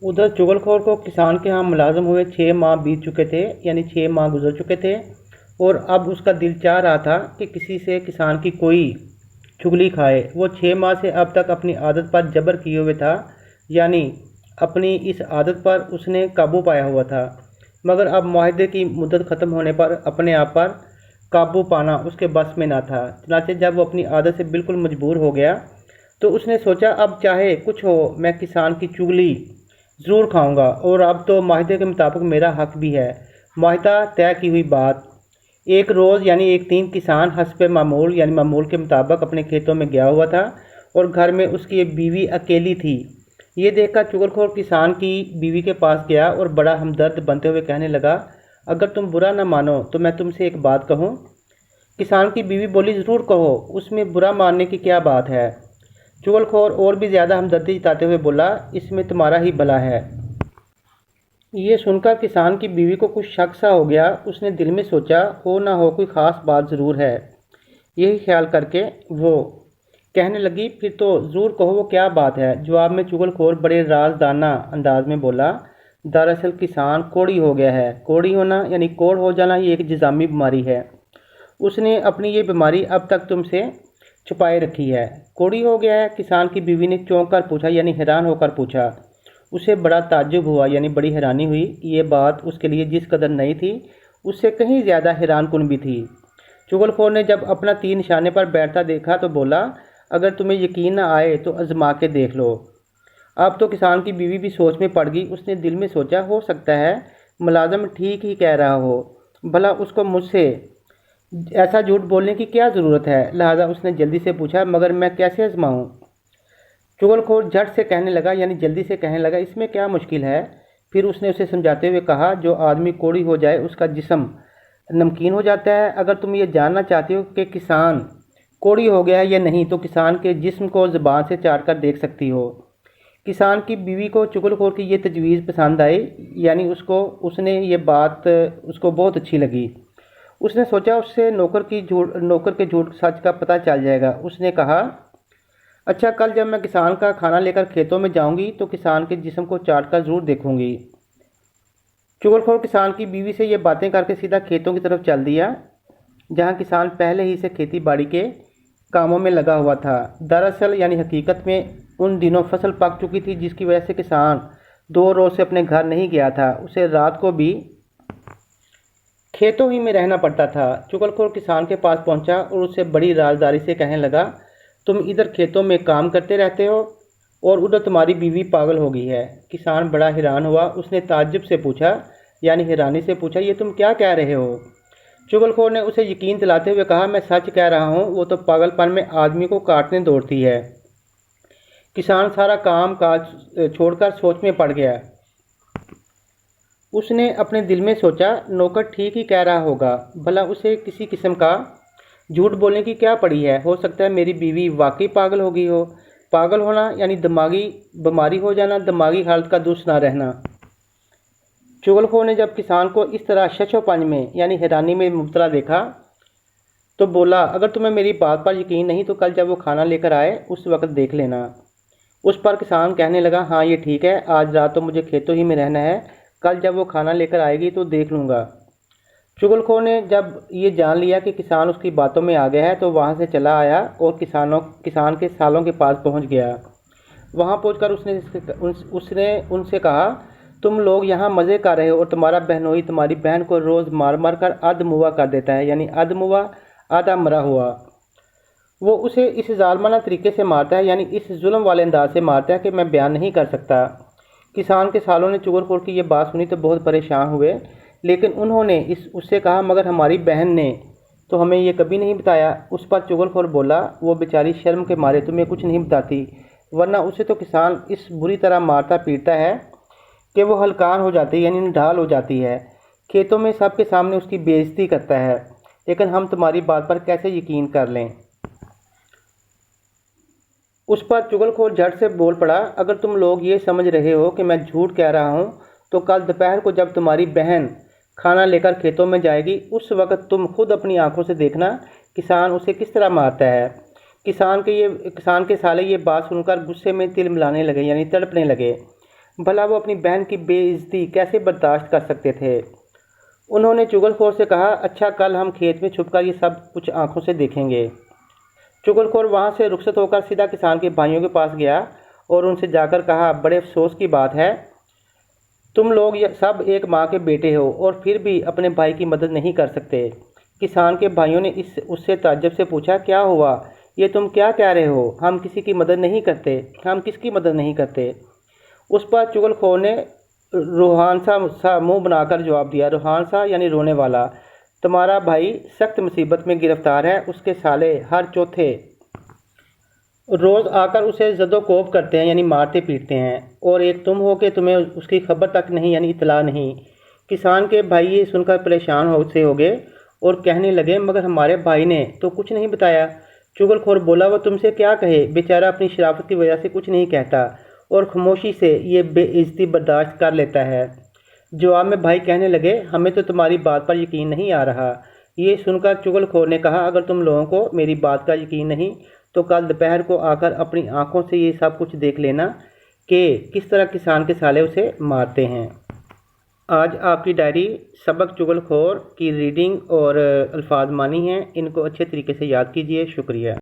उधर चुगलखोर को किसान के यहाँ मुलाजिम हुए 6 माह बीत चुके थे, यानी 6 माह गुजर चुके थे। और अब उसका दिल चाह रहा था कि किसी से किसान की कोई चुगली खाए। वो 6 माह से अब तक अपनी आदत पर जबर किए हुए था, यानी अपनी इस आदत पर उसने काबू पाया हुआ था। मगर अब मुआहदे की मुद्दत ख़त्म होने पर अपने आप पर काबू पाना उसके बस में ना था। चनाचे जब वो अपनी आदत से बिल्कुल मजबूर हो गया तो उसने सोचा अब चाहे कुछ हो मैं किसान की चुगली ज़रूर खाऊंगा, और अब तो माहिदे के मुताबिक मेरा हक भी है। माहिदा तय की हुई बात। एक रोज़ यानी एक दिन किसान हस्बे मामूल यानी मामूल के मुताबिक अपने खेतों में गया हुआ था और घर में उसकी एक बीवी अकेली थी। ये देखकर चुगलखोर किसान की बीवी के पास गया और बड़ा हमदर्द बनते हुए कहने लगा, अगर तुम बुरा न मानो तो मैं तुमसे एक बात कहूँ। किसान की बीवी बोली, ज़रूर कहो, उसमें बुरा मानने की क्या बात है। चुगलखोर और भी ज़्यादा हमदर्दी जताते हुए बोला, इसमें तुम्हारा ही भला है। ये सुनकर किसान की बीवी को कुछ शक सा हो गया। उसने दिल में सोचा, हो ना हो कोई ख़ास बात ज़रूर है। यही ख्याल करके वो कहने लगी, फिर तो ज़रूर कहो वो क्या बात है। जवाब में चुगलखोर बड़े राजदाना अंदाज में बोला, दरअसल किसान कोढ़ी हो गया है। कोढ़ी होना यानी कोढ़ हो जाना ये एक जिज़ामी बीमारी है। उसने अपनी ये बीमारी अब तक तुमसे छुपाए रखी है। कोढ़ी हो गया है? किसान की बीवी ने चौंक कर पूछा, यानी हैरान होकर पूछा। उसे बड़ा ताज्जुब हुआ, यानी बड़ी हैरानी हुई। ये बात उसके लिए जिस कदर नई थी उससे कहीं ज़्यादा हैरानकुन भी थी। चुगलखोर ने जब अपना तीर निशाने पर बैठता देखा तो बोला, अगर तुम्हें यकीन न आए तो आजमा के देख लो। अब तो किसान की बीवी भी सोच में पड़ गई। उसने दिल में सोचा, हो सकता है मुलाजिम ठीक ही कह रहा हो, भला उसको मुझसे ऐसा झूठ बोलने की क्या ज़रूरत है। लिहाजा उसने जल्दी से पूछा, मगर मैं कैसे आजमाऊँ। चुगलखोर झट से कहने लगा, यानी जल्दी से कहने लगा, इसमें क्या मुश्किल है। फिर उसने उसे समझाते हुए कहा, जो आदमी कोढ़ी हो जाए उसका जिस्म नमकीन हो जाता है। अगर तुम ये जानना चाहते हो कि किसान कोढ़ी हो गया है या नहीं तो किसान के जिस्म को ज़ुबान से चाट कर देख सकती हो। किसान की बीवी को चुगलखोर की ये तजवीज़ पसंद आई, यानी उसने ये बात उसको बहुत अच्छी लगी। उसने सोचा उससे नौकर के झूठ सच का पता चल जाएगा। उसने कहा, अच्छा, कल जब मैं किसान का खाना लेकर खेतों में जाऊंगी तो किसान के जिस्म को चाट कर ज़रूर देखूंगी। चुगलखोर किसान की बीवी से ये बातें करके सीधा खेतों की तरफ चल दिया, जहां किसान पहले ही से खेती बाड़ी के कामों में लगा हुआ था। दरअसल यानी हकीकत में उन दिनों फसल पक चुकी थी, जिसकी वजह से किसान 2 रोज़ से अपने घर नहीं गया था। उसे रात को भी खेतों ही में रहना पड़ता था। चुगलखोर किसान के पास पहुंचा और उससे बड़ी राजदारी से कहने लगा, तुम इधर खेतों में काम करते रहते हो और उधर तुम्हारी बीवी पागल हो गई है। किसान बड़ा हैरान हुआ। उसने ताज्जुब से पूछा, यानी हैरानी से पूछा, ये तुम क्या कह रहे हो। चुगलखोर ने उसे यकीन दिलाते हुए कहा, मैं सच कह रहा हूँ, वो तो पागलपन में आदमी को काटने दौड़ती है। किसान सारा काम काज छोड़कर सोच में पड़ गया। उसने अपने दिल में सोचा, नौकर ठीक ही कह रहा होगा, भला उसे किसी किस्म का झूठ बोलने की क्या पड़ी है। हो सकता है मेरी बीवी वाकई पागल हो गई हो। पागल होना यानी दिमागी बीमारी हो जाना, दिमागी हालत का दुरुस्त ना रहना। चुगलखोर ने जब किसान को इस तरह शशोपंज में यानी हैरानी में मुब्तला देखा तो बोला, अगर तुम्हें मेरी बात पर यकीन नहीं तो कल जब वो खाना लेकर आए उस वक्त देख लेना। उस पर किसान कहने लगा, हाँ ये ठीक है, आज रात तो मुझे खेतों ही में रहना है, कल जब वो खाना लेकर आएगी तो देख लूँगा। चुगलखोर ने जब ये जान लिया कि किसान उसकी बातों में आ गया है तो वहाँ से चला आया और किसान के सालों के पास पहुँच गया। वहाँ पहुँचकर उसने उनसे कहा, तुम लोग यहाँ मज़े कर रहे हो और तुम्हारा बहनोई तुम्हारी बहन को रोज़ मार मार कर अधमुआ कर देता है, यानी अधमुआ आधा मरा हुआ। वो उसे इस जालमाना तरीके से मारता है, यानी इस जुल्म वाले अंदाज से मारता है कि मैं बयान नहीं कर सकता। किसान के सालों ने चुगलखोर की ये बात सुनी तो बहुत परेशान हुए, लेकिन उन्होंने उससे कहा, मगर हमारी बहन ने तो हमें ये कभी नहीं बताया। उस पर चुगलखोर बोला, वो बेचारी शर्म के मारे तुम्हें कुछ नहीं बताती, वरना उसे तो किसान इस बुरी तरह मारता पीटता है कि वो हलकान हो जाती है, यानी निढाल हो जाती है। खेतों में सबके सामने उसकी बेइज्जती करता है, लेकिन हम तुम्हारी बात पर कैसे यकीन कर लें। उस पर चुगलखोर झट से बोल पड़ा, अगर तुम लोग ये समझ रहे हो कि मैं झूठ कह रहा हूँ तो कल दोपहर को जब तुम्हारी बहन खाना लेकर खेतों में जाएगी उस वक्त तुम खुद अपनी आंखों से देखना किसान उसे किस तरह मारता है। किसान के साले ये बात सुनकर गुस्से में तिल मिलाने लगे, यानी तड़पने लगे। भला वो अपनी बहन की बेइज्जती कैसे बर्दाश्त कर सकते थे। उन्होंने चुगलखोर से कहा, अच्छा कल हम खेत में छुपकर ये सब कुछ आंखों से देखेंगे। चुगलखोर वहाँ से रुखसत होकर सीधा किसान के भाइयों के पास गया और उनसे जाकर कहा, बड़े अफसोस की बात है, तुम लोग सब एक माँ के बेटे हो और फिर भी अपने भाई की मदद नहीं कर सकते। किसान के भाइयों ने उससे ताज्जुब से पूछा, क्या हुआ, ये तुम क्या कह रहे हो, हम किसी की मदद नहीं करते, हम किसकी मदद नहीं करते। उस पर चुगलखोर ने रूहान सा मुंह बनाकर जवाब दिया, रूहान सा यानी रोने वाला, तुम्हारा भाई सख्त मुसीबत में गिरफ्तार है, उसके साले हर चौथे रोज़ आकर उसे ज़दोकोब करते हैं यानी मारते पीटते हैं, और एक तुम हो कि तुम्हें उसकी खबर तक नहीं यानी इतला नहीं। किसान के भाई ये सुनकर परेशान हो गए और कहने लगे, मगर हमारे भाई ने तो कुछ नहीं बताया। चुगलखोर बोला, वो तुमसे क्या कहे, बेचारा अपनी शराफत की वजह से कुछ नहीं कहता और खामोशी से ये बेइज्जती बर्दाश्त कर लेता है। जवाब में भाई कहने लगे, हमें तो तुम्हारी बात पर यकीन नहीं आ रहा। ये सुनकर चुगलखोर ने कहा, अगर तुम लोगों को मेरी बात का यकीन नहीं तो कल दोपहर को आकर अपनी आंखों से ये सब कुछ देख लेना कि किस तरह किसान के साले उसे मारते हैं। आज आपकी डायरी सबक चुगलखोर की रीडिंग और अल्फाज मानी हैं, इनको अच्छे तरीके से याद कीजिए। शुक्रिया।